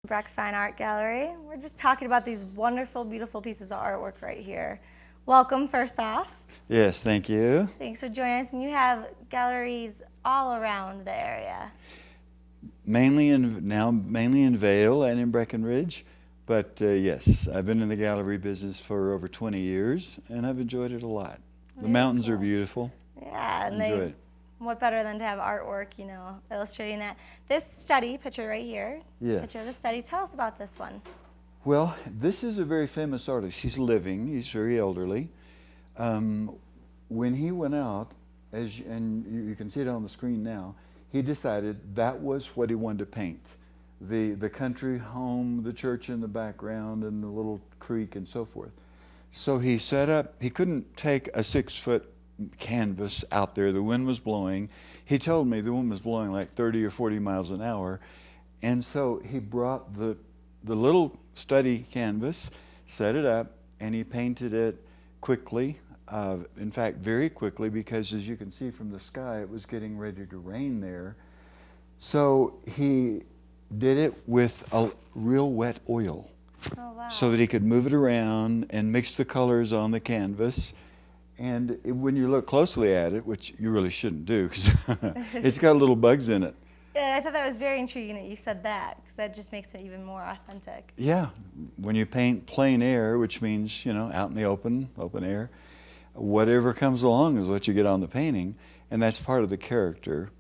Breck Fine Art Gallery. We're just talking about these wonderful, beautiful pieces of artwork right here. Welcome, first off. Yes, thank you. Thanks for joining us. And you have galleries all around the area. Mainly in Vail and in Breckenridge, but yes, I've been in the gallery business for over 20 years, and I've enjoyed it a lot. The mountains are beautiful. Yeah, and Enjoy it. what better than to have artwork, illustrating that. This study picture right here, Yes. picture of the study. Tell us about this one. Well, this is a very famous artist. He's living. He's very elderly. When he went out, and you can see it on the screen now, he decided that was what he wanted to paint. The country home, the church in the background, and the little creek and so forth. So he set up, he couldn't take a 6-foot canvas out there. The wind was blowing. He told me the wind was blowing like 30 or 40 miles an hour. And so he brought the little study canvas, set it up, and he painted it quickly. In fact, very quickly, because as you can see from the sky, it was getting ready to rain there. So he did it with a real wet oil. Oh, wow. So that he could move it around and mix the colors on the canvas. And when you look closely at it, which you really shouldn't do, because it's got little bugs in it. Yeah, I thought that was very intriguing that you said that, because that just makes it even more authentic. Yeah, when you paint plein air, which means, out in the open air, whatever comes along is what you get on the painting, and that's part of the character.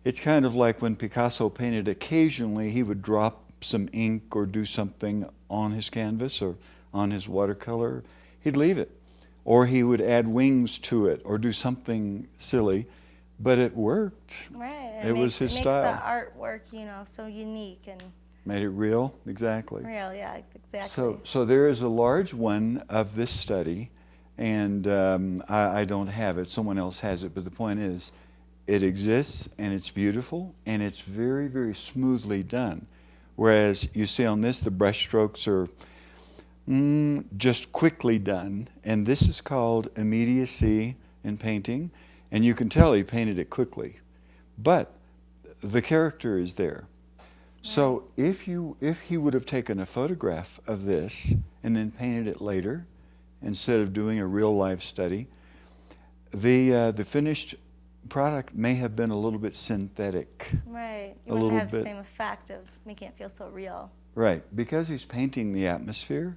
It's kind of like when Picasso painted, occasionally he would drop some ink or do something on his canvas or on his watercolor. He'd leave it. Or he would add wings to it or do something silly, but it worked. Right. It was his style. It makes the artwork, so unique and made it real, exactly. real, yeah, exactly. So there is a large one of this study, and I don't have it. Someone else has it, but the point is, it exists, and it's beautiful, and it's very, very smoothly done. Whereas you see on this, the brush strokes are just quickly done, and this is called immediacy in painting, and you can tell he painted it quickly, but the character is there. So if he would have taken a photograph of this and then painted it later, instead of doing a real life study, the finished product may have been a little bit synthetic. Right. A You wouldn't little have bit. the same effect of making it feel so real. Right, because he's painting the atmosphere,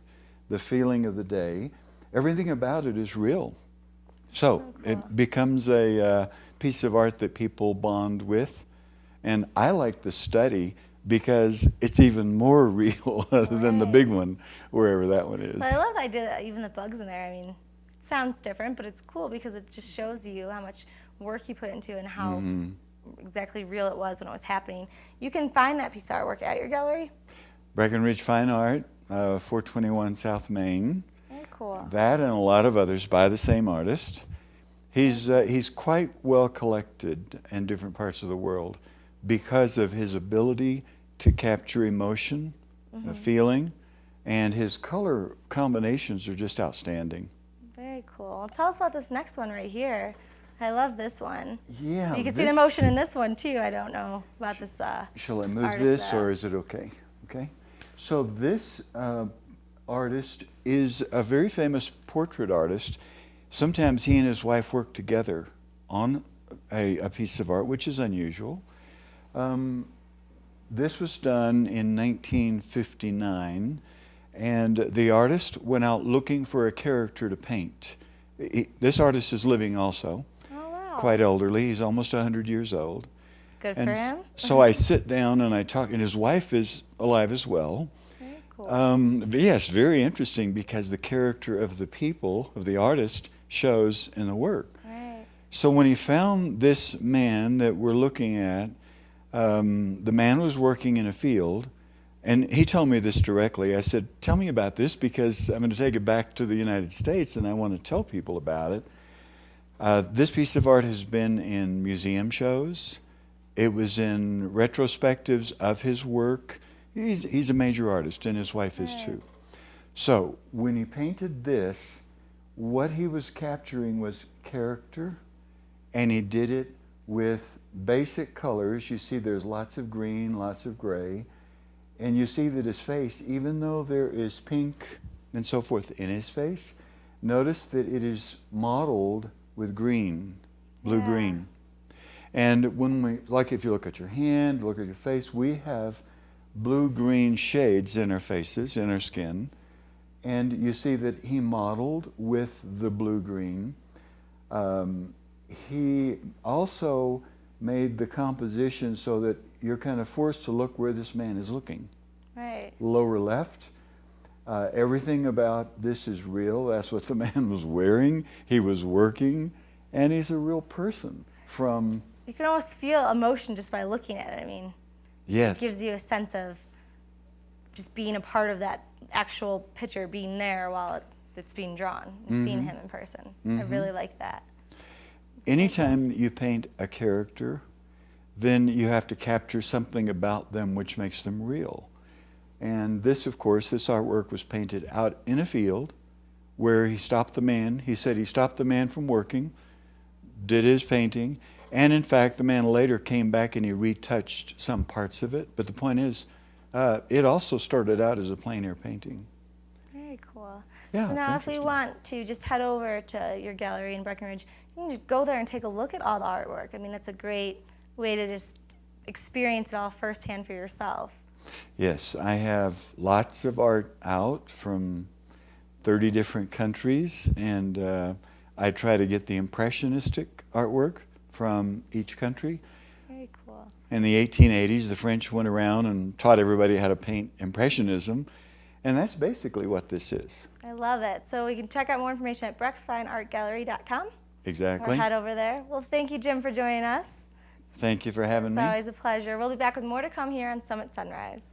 the feeling of the day, everything about it is real. So cool. it becomes a piece of art that people bond with. And I like the study because it's even more real than the big one, wherever that one is. But I love the idea that even the bugs in there, it sounds different, but it's cool because it just shows you how much work you put into and how exactly real it was when it was happening. You can find that piece of artwork at your gallery. Breckenridge Fine Art, 421 South Main. Very cool. That and a lot of others by the same artist. He's quite well collected in different parts of the world because of his ability to capture emotion, feeling, and his color combinations are just outstanding. Very cool. Tell us about this next one right here. I love this one. Yeah. You can see the emotion in this one too. I don't know about this Shall I move artist, this or is it okay? Okay. So this artist is a very famous portrait artist. Sometimes he and his wife work together on a piece of art, which is unusual. This was done in 1959, and the artist went out looking for a character to paint. This artist is living also, quite elderly. He's almost 100 years old. Good for him. So I sit down and I talk, and his wife is alive as well. Very cool. But yes, very interesting because the character of the people, of the artist, shows in the work. Right. So when he found this man that we're looking at, the man was working in a field, and he told me this directly. I said, tell me about this because I'm going to take it back to the United States and I want to tell people about it. This piece of art has been in museum shows. It was in retrospectives of his work. He's a major artist, and his wife is too. So when he painted this, what he was capturing was character, and he did it with basic colors. You see there's lots of green, lots of gray, And you see that his face, even though there is pink and so forth in his face, notice that it is modeled with green, blue-green. And when we, like if you look at your hand, look at your face, we have blue-green shades in our faces, in our skin. And you see that he modeled with the blue-green. He also made the composition so that you're kind of forced to look where this man is looking. Right. Lower left. Everything about this is real. That's what the man was wearing. He was working, and he's a real person. From you can almost feel emotion just by looking at it. I mean, yes, it gives you a sense of just being a part of that actual picture, being there while it's being drawn, and seeing him in person. I really like that. Anytime you paint a character, then you have to capture something about them which makes them real. And this, of course, this artwork was painted out in a field where he stopped the man. He said he stopped the man from working, did his painting, and in fact, the man later came back and he retouched some parts of it. But the point is, it also started out as a plein air painting. Very cool. Yeah, so now if we want to just head over to your gallery in Breckenridge, you can just go there and take a look at all the artwork. I mean, that's a great way to just experience it all firsthand for yourself. Yes, I have lots of art out from 30 different countries, and I try to get the impressionistic artwork from each country. Very cool. In the 1880s, the French went around and taught everybody how to paint Impressionism, and that's basically what this is. I love it. So we can check out more information at breckfineartgallery.com. Exactly. Or head over there. Well, thank you, Jim, for joining us. Thank you for having me. It's always a pleasure. We'll be back with more to come here on Summit Sunrise.